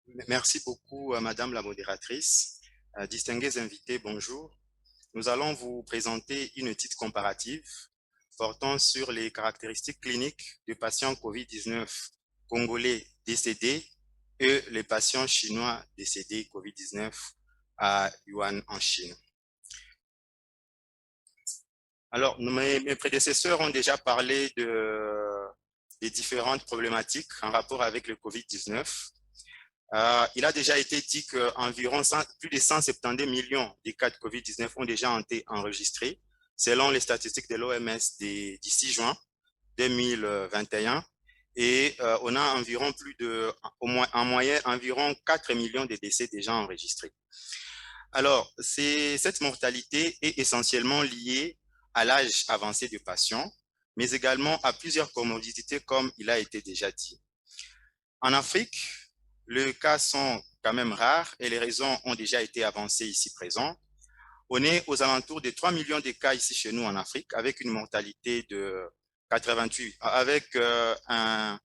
Merci beaucoup, Madame la modératrice. Distingués invités, bonjour. Nous allons vous présenter une étude comparative portant sur les caractéristiques cliniques des patients COVID-19 congolais décédés et les patients chinois décédés COVID-19 à Yuan en Chine. Alors, mes prédécesseurs ont déjà parlé des différentes problématiques en rapport avec le COVID-19. Il a déjà été dit qu'environ plus de 170 millions de cas de COVID-19 ont déjà été enregistrés, selon les statistiques de l'OMS du 6 juin 2021. Et on a environ en moyenne, environ 4 millions de décès déjà enregistrés. Alors, cette mortalité est essentiellement liée à l'âge avancé du patient, mais également à plusieurs comorbidités, comme il a été déjà dit. En Afrique, les cas sont quand même rares et les raisons ont déjà été avancées ici présentes. On est aux alentours de 3 millions de cas ici chez nous en Afrique, avec une mortalité de 88, avec un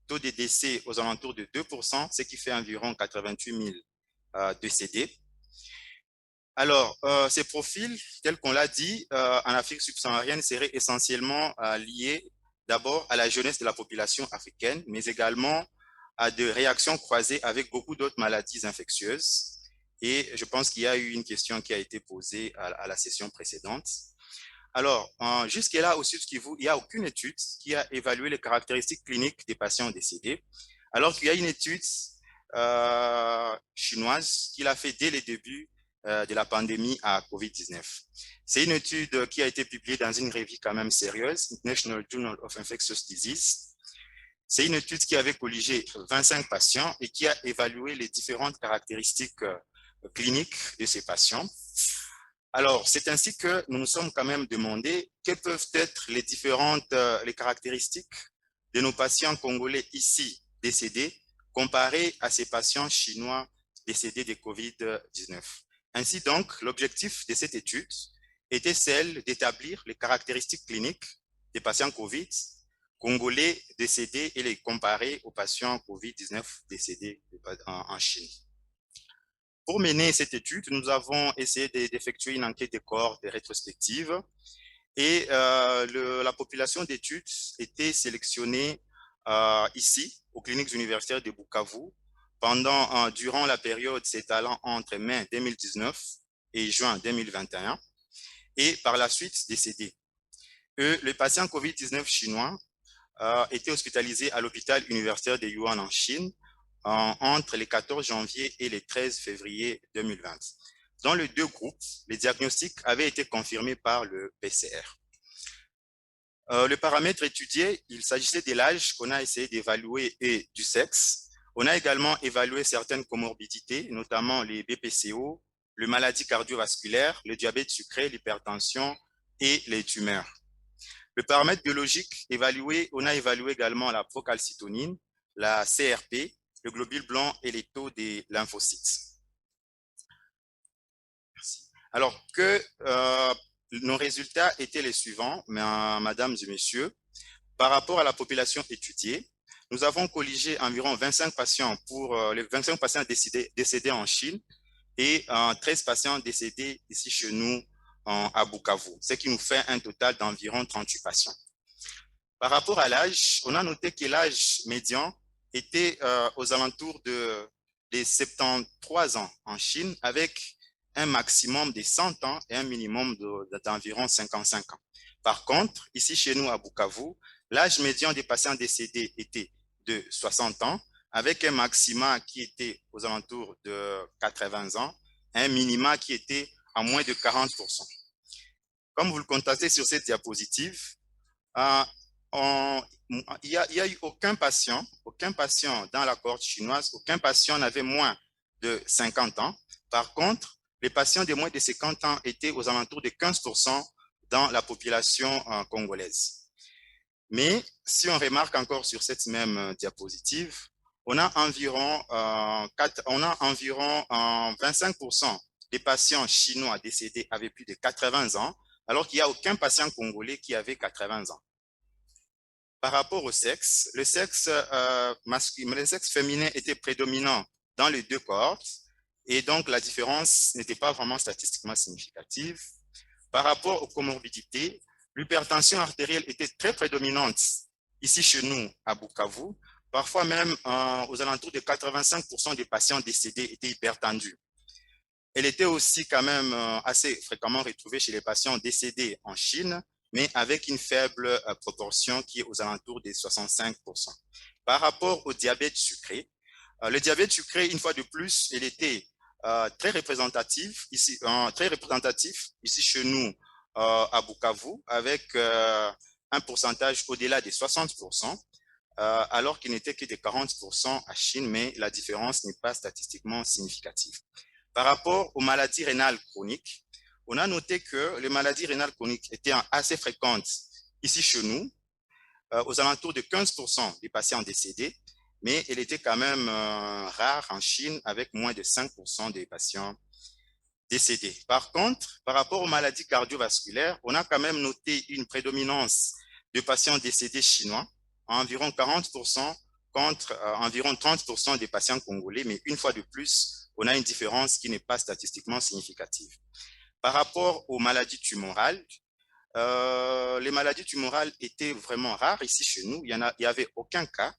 taux de décès aux alentours de 2%, ce qui fait environ 88 000 décédés. Alors, ces profils, tels qu'on l'a dit, en Afrique subsaharienne, seraient essentiellement liés d'abord à la jeunesse de la population africaine, mais également à des réactions croisées avec beaucoup d'autres maladies infectieuses. Et je pense qu'il y a eu une question qui a été posée à la session précédente. Alors, jusque-là, au Sud Kivu, il n'y a aucune étude qui a évalué les caractéristiques cliniques des patients décédés, alors qu'il y a une étude chinoise qui l'a fait dès le début de la pandémie à COVID-19. C'est une étude qui a été publiée dans une revue quand même sérieuse, International Journal of Infectious Disease. C'est une étude qui avait colligé 25 patients et qui a évalué les différentes caractéristiques cliniques de ces patients. Alors, c'est ainsi que nous nous sommes quand même demandé quelles peuvent être les caractéristiques de nos patients congolais ici décédés comparés à ces patients chinois décédés de COVID-19. Ainsi donc, l'objectif de cette étude était celle d'établir les caractéristiques cliniques des patients COVID congolais décédés et les comparer aux patients COVID-19 décédés en Chine. Pour mener cette étude, nous avons essayé d'effectuer une enquête de cohorte rétrospective et la population d'études était sélectionnée ici, aux cliniques universitaires de Bukavu, durant la période s'étalant entre mai 2019 et juin 2021, et par la suite décédés. Les patients COVID-19 chinois étaient hospitalisés à l'hôpital universitaire de Yuan en Chine entre le 14 janvier et le 13 février 2020. Dans les deux groupes, les diagnostics avaient été confirmés par le PCR. Le paramètre étudié, il s'agissait de l'âge qu'on a essayé d'évaluer et du sexe. On a également évalué certaines comorbidités, notamment les BPCO, les maladies cardiovasculaires, le diabète sucré, l'hypertension et les tumeurs. Le paramètre biologique évalué, on a évalué également la procalcitonine, la CRP, le globule blanc et les taux des lymphocytes. Merci. Alors que nos résultats étaient les suivants, mesdames et messieurs. Par rapport à la population étudiée, nous avons colligé environ 25 patients pour les 25 patients décédés en Chine et 13 patients décédés ici chez nous à Bukavu, ce qui nous fait un total d'environ 38 patients. Par rapport à l'âge, on a noté que l'âge médian était aux alentours de 73 ans en Chine, avec un maximum de 100 ans et un minimum d'environ 55 ans. Par contre, ici chez nous à Bukavu, l'âge médian des patients décédés était de 60 ans, avec un maxima qui était aux alentours de 80 ans, un minima qui était à moins de 40%. Comme vous le constatez sur cette diapositive, il n'y a eu aucun patient dans la cohorte chinoise, aucun patient n'avait moins de 50 ans. Par contre, les patients de moins de 50 ans étaient aux alentours de 15% dans la population congolaise. Mais si on remarque encore sur cette même diapositive, on a environ 25% des patients chinois décédés avaient plus de 80 ans, alors qu'il n'y a aucun patient congolais qui avait 80 ans. Par rapport au sexe, le sexe féminin était prédominant dans les deux cohortes, et donc la différence n'était pas vraiment statistiquement significative. Par rapport aux comorbidités, l'hypertension artérielle était très prédominante ici chez nous à Bukavu. Parfois même aux alentours de 85% des patients décédés étaient hypertendus. Elle était aussi quand même assez fréquemment retrouvée chez les patients décédés en Chine, mais avec une faible proportion qui est aux alentours des 65%. Par rapport au diabète sucré, le diabète sucré, une fois de plus, il était très représentatif ici chez nous à Bukavu, avec un pourcentage au-delà des 60%, alors qu'il n'était que de 40% à Chine, mais la différence n'est pas statistiquement significative. Par rapport aux maladies rénales chroniques, on a noté que les maladies rénales chroniques étaient assez fréquentes ici chez nous, aux alentours de 15% des patients décédés, mais elle était quand même rare en Chine avec moins de 5% des patients décédés. Par contre, par rapport aux maladies cardiovasculaires, on a quand même noté une prédominance de patients décédés chinois, à environ 40% contre environ 30% des patients congolais, mais une fois de plus, on a une différence qui n'est pas statistiquement significative. Par rapport aux maladies tumorales, les maladies tumorales étaient vraiment rares ici chez nous. Il n'y avait aucun cas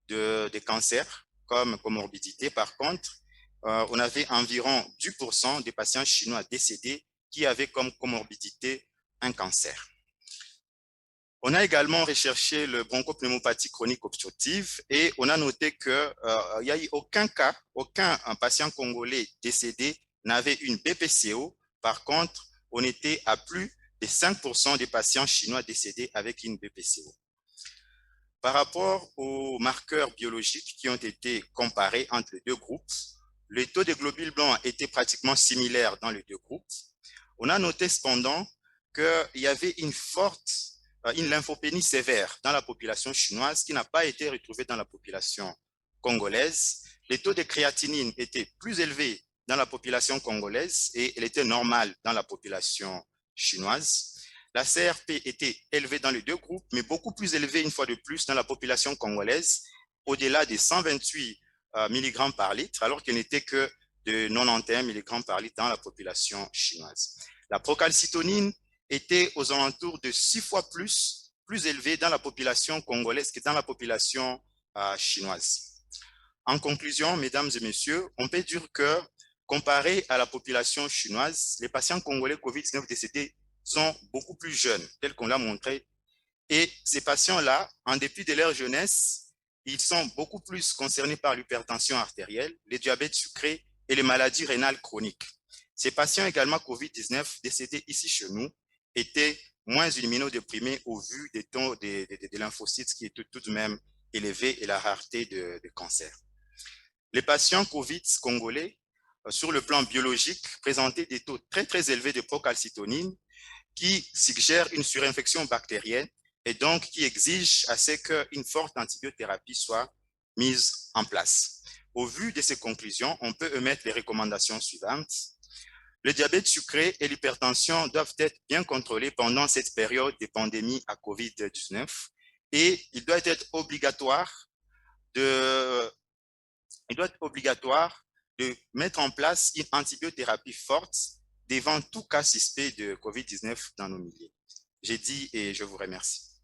de cancer comme comorbidité. Par contre, on avait environ 10% des patients chinois décédés qui avaient comme comorbidité un cancer. On a également recherché le bronchopneumopathie chronique obstructive et on a noté qu'il n'y a eu aucun cas, aucun patient congolais décédé n'avait une BPCO. Par contre, on était à plus de 5% des patients chinois décédés avec une BPCO. Par rapport aux marqueurs biologiques qui ont été comparés entre les deux groupes, le taux de globules blancs était pratiquement similaire dans les deux groupes. On a noté cependant qu'il y avait une lymphopénie sévère dans la population chinoise qui n'a pas été retrouvée dans la population congolaise. Les taux de créatinine étaient plus élevés dans la population congolaise et elle était normale dans la population chinoise. La CRP était élevée dans les deux groupes, mais beaucoup plus élevée une fois de plus dans la population congolaise, au-delà des 128 mg par litre, alors qu'elle n'était que de 91 mg par litre dans la population chinoise. La procalcitonine était aux alentours de 6 fois plus élevée dans la population congolaise que dans la population chinoise. En conclusion, mesdames et messieurs, on peut dire que comparé à la population chinoise, les patients congolais COVID-19 décédés sont beaucoup plus jeunes, tel qu'on l'a montré. Et ces patients-là, en dépit de leur jeunesse, ils sont beaucoup plus concernés par l'hypertension artérielle, le diabète sucré et les maladies rénales chroniques. Ces patients également COVID-19 décédés ici chez nous étaient moins immunodéprimés au vu des taux de lymphocytes qui étaient tout de même élevés et la rareté de cancer. Les patients COVID congolais, sur le plan biologique, présentaient des taux très élevés de procalcitonine qui suggèrent une surinfection bactérienne et donc qui exige à ce qu'une forte antibiothérapie soit mise en place. Au vu de ces conclusions, on peut émettre les recommandations suivantes. Le diabète sucré et l'hypertension doivent être bien contrôlés pendant cette période de pandémie à COVID-19 et il doit être obligatoire de mettre en place une antibiothérapie forte devant tout cas suspect de COVID-19 dans nos milieux. J'ai dit et je vous remercie.